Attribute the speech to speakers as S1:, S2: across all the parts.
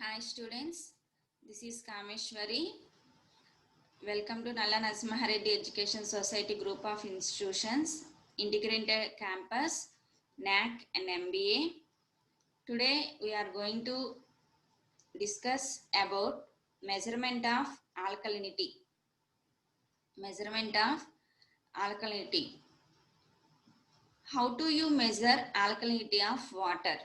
S1: Hi students, this is Kameshwari. Welcome to Nalla Narasimha Reddy Education Society Group of Institutions, Integrated Campus, NAC and MBA. Today we are going to discuss about measurement of alkalinity. Measurement of alkalinity. How do you measure alkalinity of water?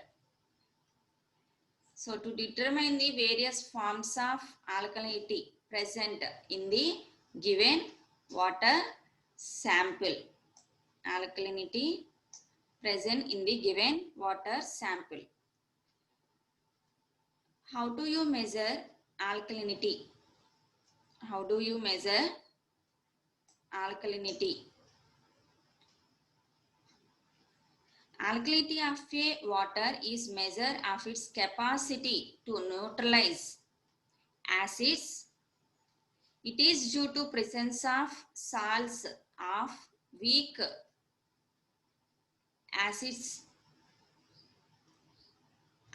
S1: So to determine the various forms of alkalinity present in the given water sample. Alkalinity present in the given water sample. How do you measure alkalinity? How do you measure alkalinity? Alkalinity of a water is measure of its capacity to neutralize acids. It is due to presence of salts of weak acids.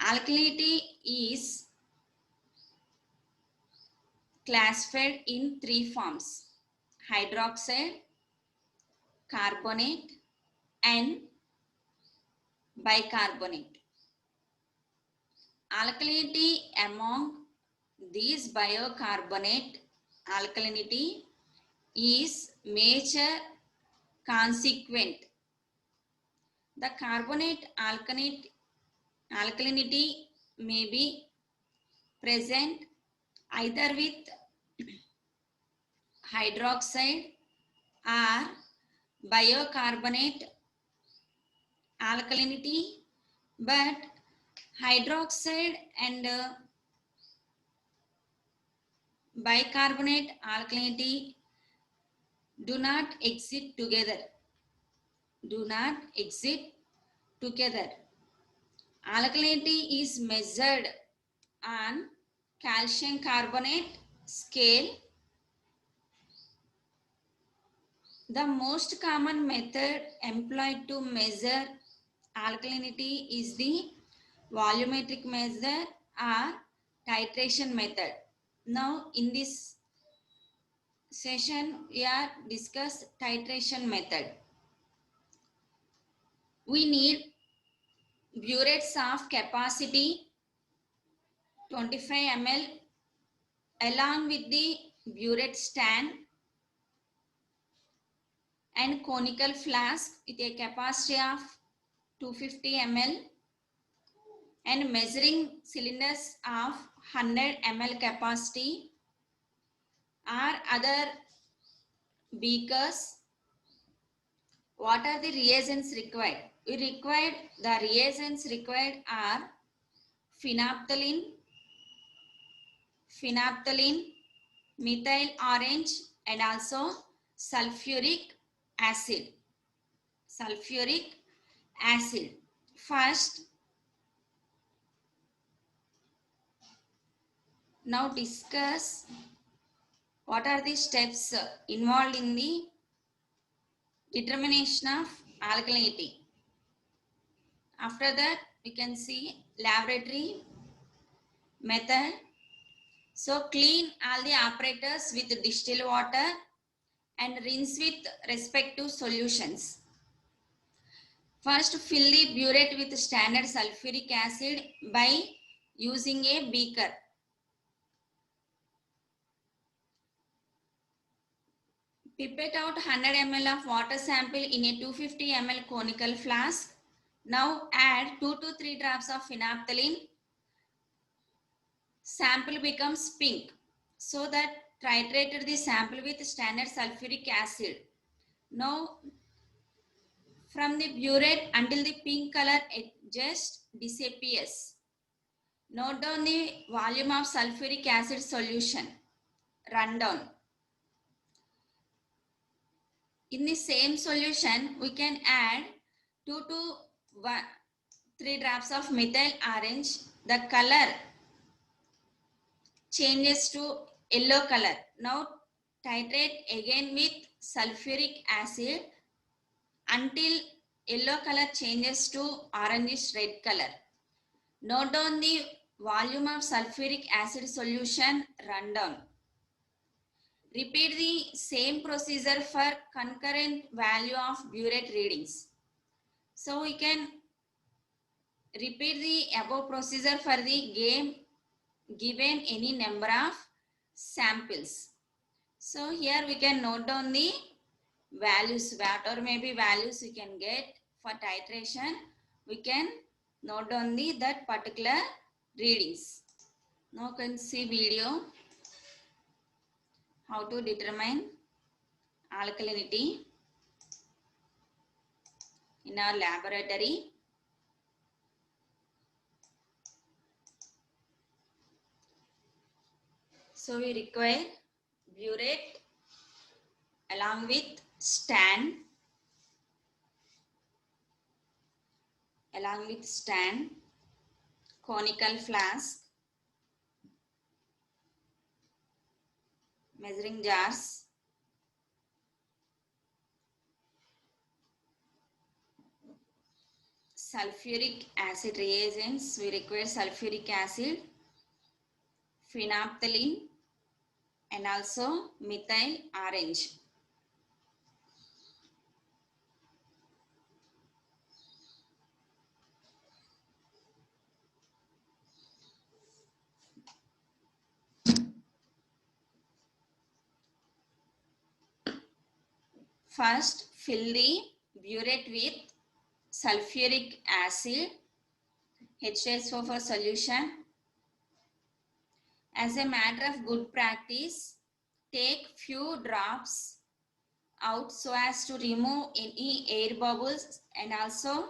S1: Alkalinity is classified in three forms: hydroxide, carbonate, and bicarbonate. Alkalinity among these bicarbonate alkalinity is major consequent. The carbonate alkalinity may be present either with hydroxide or bicarbonate alkalinity, but hydroxide and bicarbonate alkalinity do not exist together. Alkalinity is measured on calcium carbonate scale. The most common method employed to measure alkalinity is the volumetric measure or titration method. Now in this session we are discuss titration method. We need burettes of capacity 25 ml along with the burette stand and conical flask with a capacity of 250 ml and measuring cylinders of 100 ml capacity or other beakers. What are the reagents required? The reagents required are phenolphthalein, methyl orange, and also sulfuric acid. First, now discuss what are the steps involved in the determination of alkalinity. After that, we can see laboratory method. So clean all the apparatus with distilled water and rinse with respective solutions. First, fill the burette with standard sulfuric acid by using a beaker. Pipette out 100 ml of water sample in a 250 ml conical flask. Now add 2 to 3 drops of phenolphthalein. Sample becomes pink. So that titrated the sample with standard sulfuric acid. Now from the burette until the pink color it just disappears. Note down the volume of sulfuric acid solution. Run down. In the same solution, we can add 2 to 3 drops of methyl orange. The color changes to yellow color. Now titrate again with sulfuric acid until yellow color changes to orangish red color. Note down the volume of sulfuric acid solution rundown. Repeat the same procedure for concurrent value of burette readings. So we can repeat the above procedure for the game given any number of samples. So here we can note down the values, what or maybe values we can get for titration. We can note down the that particular readings. Now you can see video how to determine alkalinity in our laboratory. So we require burette along with stand, conical flask, measuring jars, sulfuric acid reagents. We require sulfuric acid, phenolphthalein, and also methyl orange. First, fill the burette with sulfuric acid, H2SO4 solution. As a matter of good practice, take few drops out so as to remove any air bubbles and also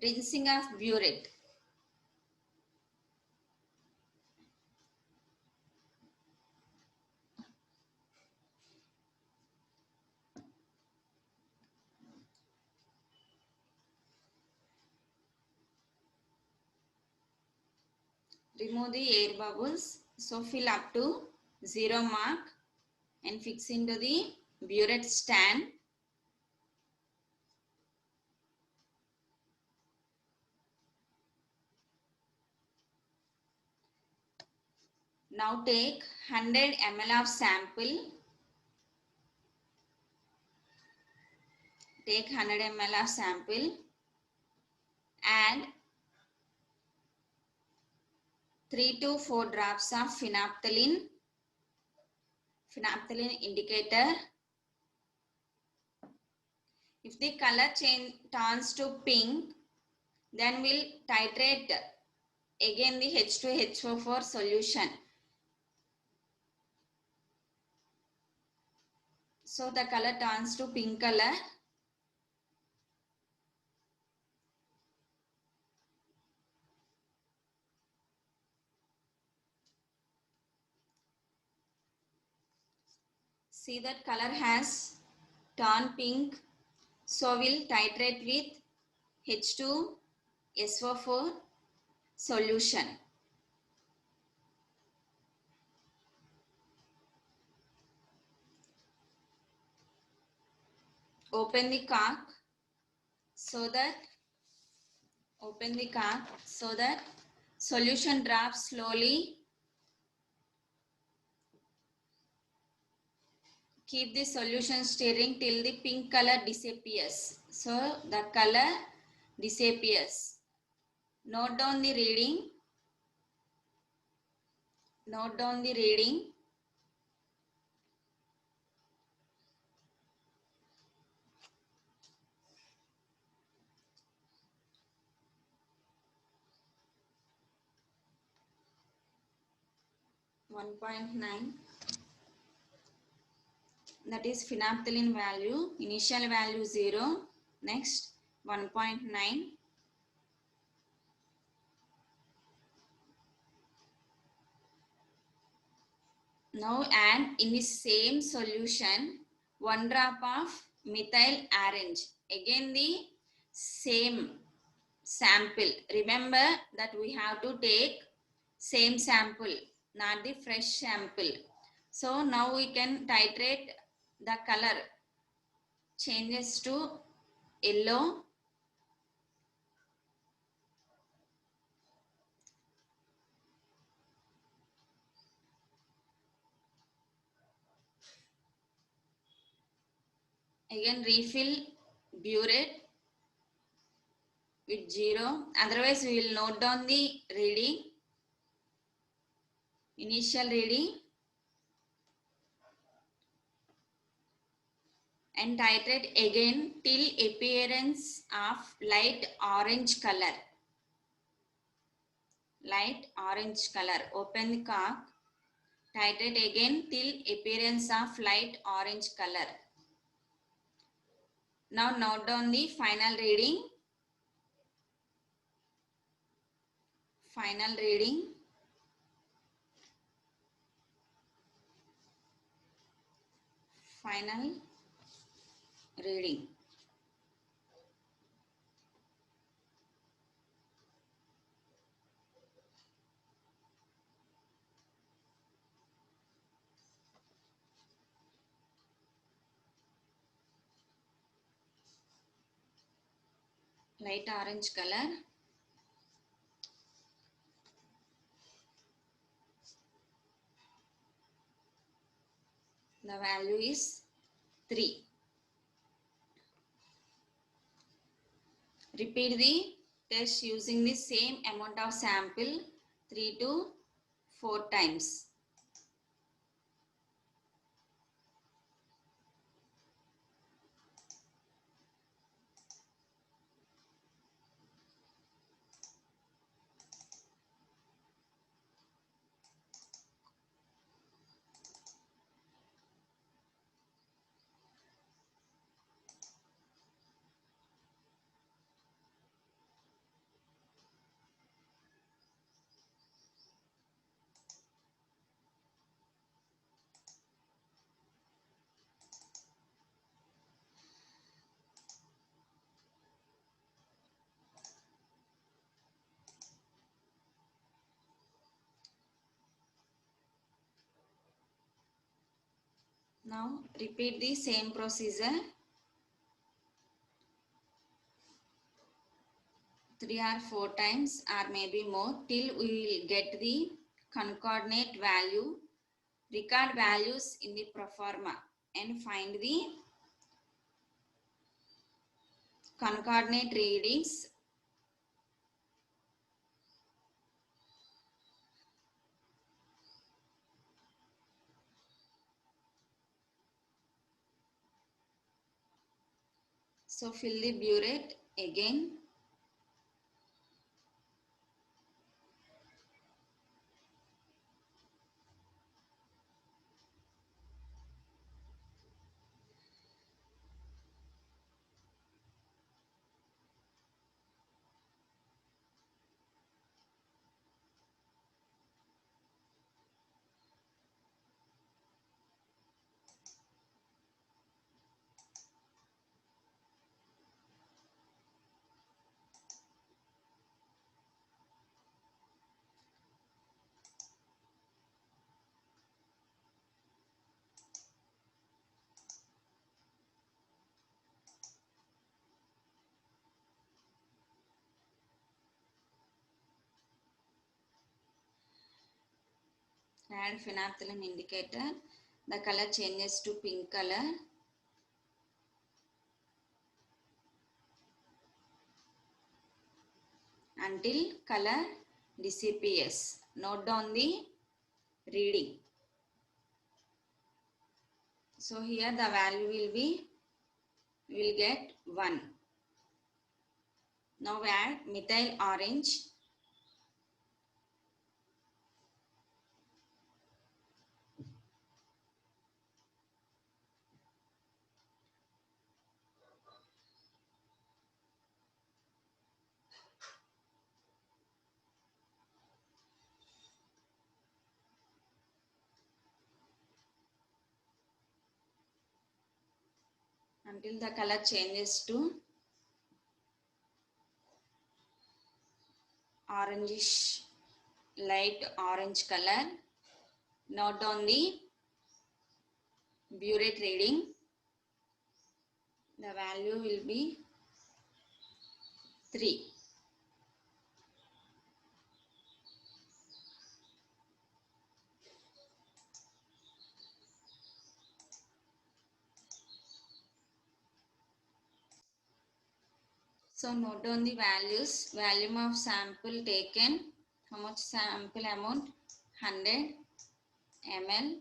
S1: rinsing of burette. Remove the air bubbles. So fill up to 0 mark and fix into the burette stand. Now take 100 ml of sample. Take 100 ml of sample and 3 to 4 drops of phenolphthalein indicator. If the color turns to pink, then we'll titrate again the H2SO4 solution. So the color turns to pink color. See that color has turned pink. So we'll titrate with H2SO4 solution. Open the cork so that solution drops slowly. Keep the solution stirring till the pink color disappears. So the color disappears. Note down the reading. 1.9. That is phenolphthalein value. Initial value 0. Next 1.9. Now add in the same solution 1 drop of methyl orange. Again the same sample. Remember that we have to take same sample, not the fresh sample. So now we can titrate. The color changes to yellow. Again refill burette with 0. Otherwise we will note down the reading, initial reading, and titrate again till appearance of light orange color. Light orange color. Open the cork. Titrate again till appearance of light orange color. Now note down the final reading. Final reading. Final reading. Light orange color. The value is 3. Repeat the test using the same amount of sample 3 to 4 times. Now repeat the same procedure 3 or 4 times or maybe more till we will get the concordate value. Record values in the proforma and find the concordate readings. So fill the burette again. Add phenolphthalein indicator. The color changes to pink color. Until color disappears. Note down the reading. So here the value will be, we will get 1. Now add methyl orange. Until the color changes to orangish, light orange color. Note down the burette reading. The value will be 3. So note down the values. Volume of sample taken. How much sample amount? 100 ml.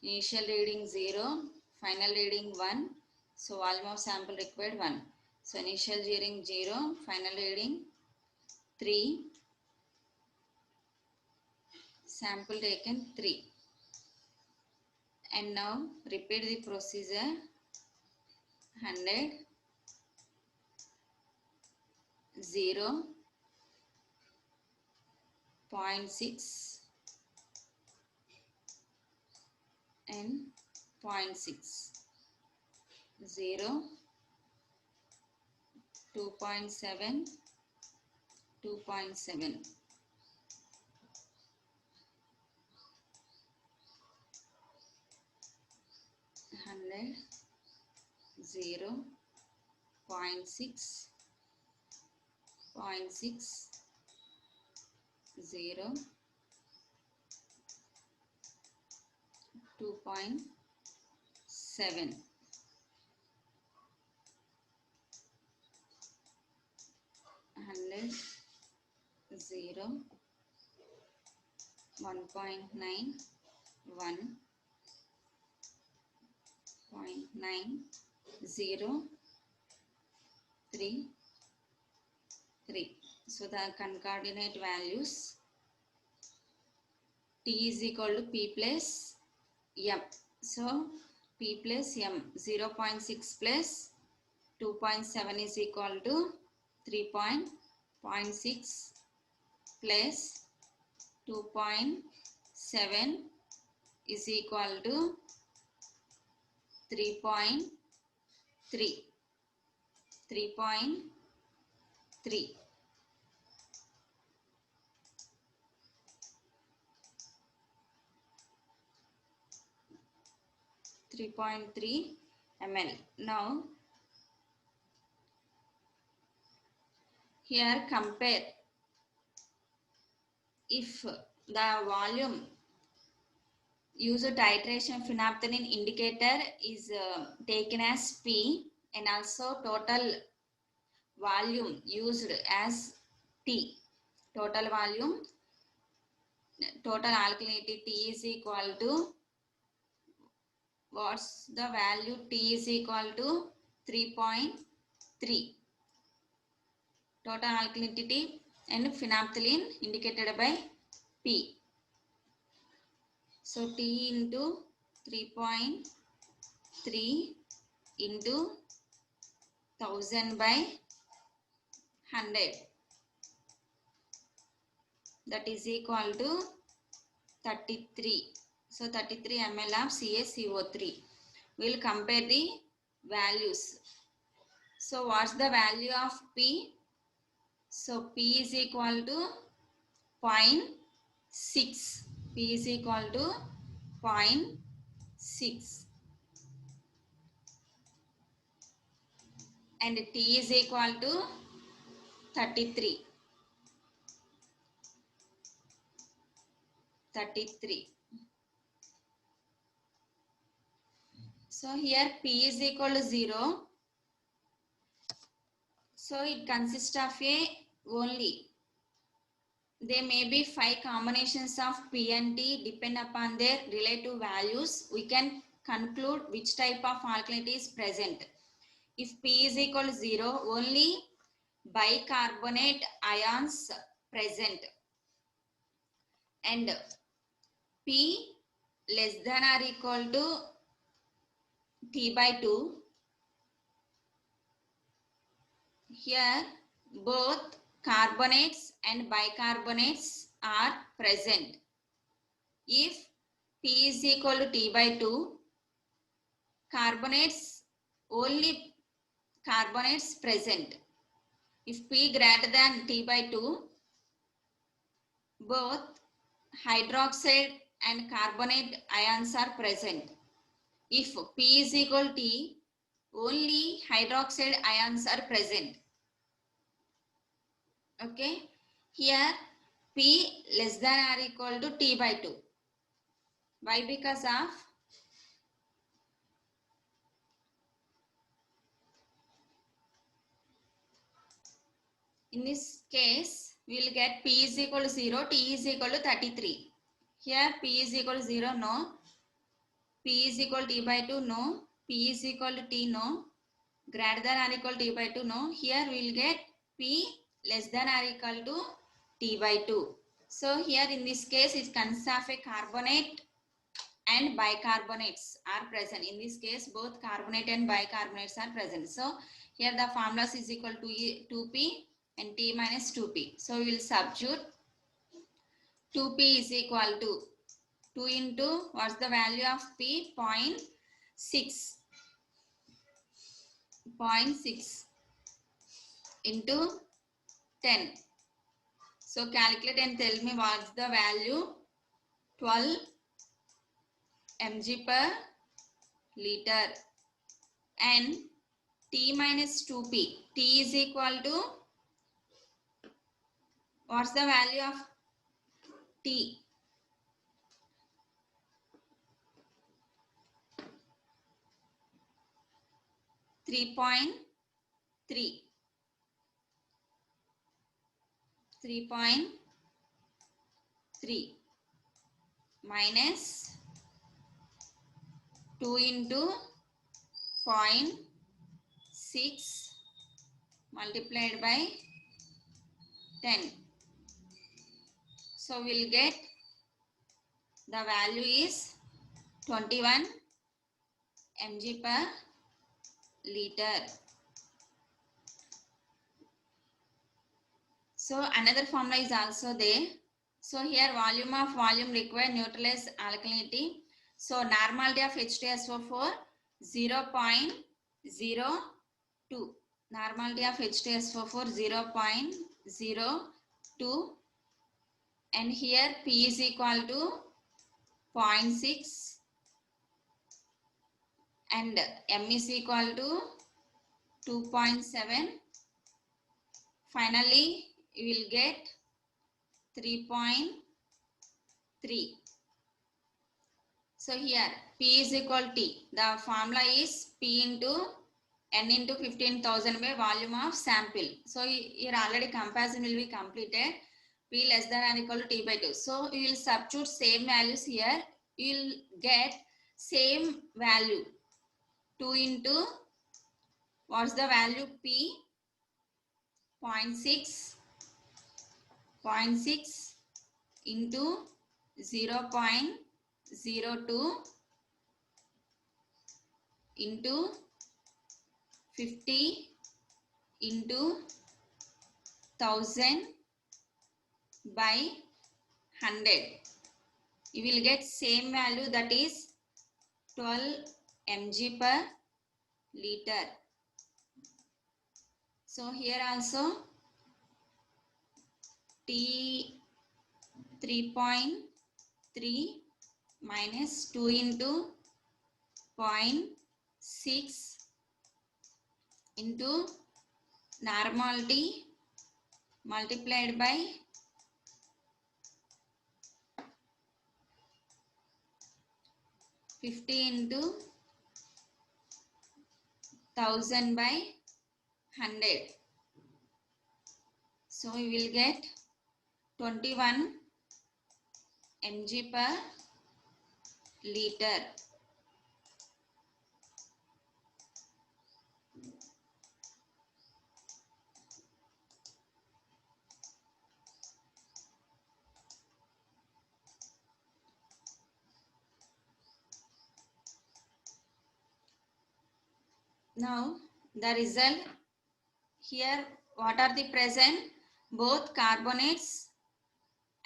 S1: Initial reading 0. Final reading 1. So volume of sample required 1. So initial reading 0. Final reading 3. Sample taken 3. And now repeat the procedure. 100 0 0.6 and 0.6 0 2.7 2.7 100 0 0.6 0.6 0 2.7 100 0 1.9 1 0.9 0 3 3. So the concordant values T is equal to P plus M. So P plus M 0.6 plus 2.7 is equal to 3.6 plus 2.7 is equal to 3.3. 3.3. ml. Now here compare. If the volume used titration phenolphthalein indicator is taken as P and also total volume used as T. Total volume, total alkalinity T is equal to, what's the value? T is equal to 3.3. Total alkalinity and phenolphthalein indicated by P. So T into 3.3 into 1000 by 100, that is equal to 33. So 33 ml of CaCO3. We will compare the values. So what's the value of P? So P is equal to 0.6. P is equal to 0.6. And T is equal to 33. 33. So here P is equal to 0. So it consists of a only. There may be 5 combinations of P and T depend upon their relative values. We can conclude which type of alkalinity is present. If P is equal to 0, only bicarbonate ions present. And P less than or equal to T by 2. Here both carbonates and bicarbonates are present. If P is equal to T by 2, only carbonates present. If P greater than T by 2, both hydroxide and carbonate ions are present. If P is equal to T, only hydroxide ions are present. Okay. Here P less than or equal to T by 2. Why? Because of In this case, we will get P is equal to 0, T is equal to 33. Here P is equal to 0, no. P is equal to T by 2, no. P is equal to T, no. Greater than or equal to T by 2, no. Here we will get P less than or equal to T by 2. So here in this case, it consists of a carbonate and bicarbonates are present. In this case, both carbonate and bicarbonates are present. So here the formula is equal to 2P and T minus 2P. So we will substitute 2P is equal to 2 into what's the value of P? 0.6. 0.6 into 10. So calculate and tell me what's the value. 12 mg per liter. And T minus 2P. T is equal to, what's the value of T? Three point 3 minus 2 into 0.6 multiplied by 10. So we'll get the value is 21 mg per liter. So another formula is also there. So here volume required neutralize alkalinity. So normality of H2SO4 0.02. Normality of H2SO4 0.02. And here P is equal to 0.6 and M is equal to 2.7. Finally, you will get 3.3. So here P is equal to T. The formula is P into N into 15,000 by volume of sample. So here already comparison will be completed. P less than or equal to T by 2. So you will substitute same values here. You will get same value. 2 into what's the value? P 0.6 into 0.02 into 50 into 1000 by 100. You will get same value, that is 12 mg per liter. So here also T 3.3 minus 2 into 0.6 into normality multiplied by 50 into 1000 by 100. So we will get 21 mg per liter. Now the result here, what are the present? Both carbonates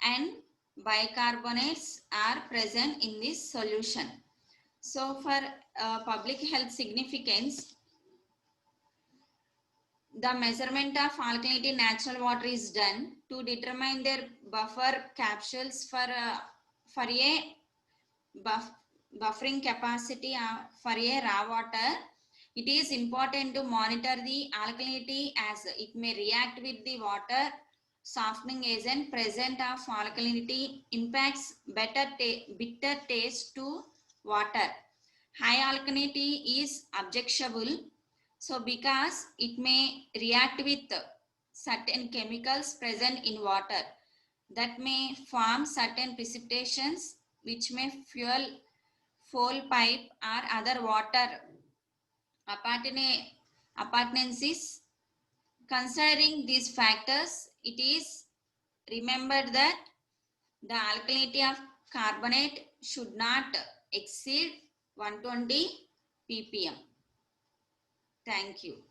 S1: and bicarbonates are present in this solution. So for public health significance, the measurement of alkalinity in natural water is done to determine their buffer capsules for a buffering capacity for a raw water. It is important to monitor the alkalinity as it may react with the water softening agent. Present of alkalinity impacts bitter taste to water. High alkalinity is objectionable, so because it may react with certain chemicals present in water that may form certain precipitations which may fuel fuel pipe or other water appurtenances. Considering these factors, it is remembered that the alkalinity of carbonate should not exceed 120 ppm. Thank you.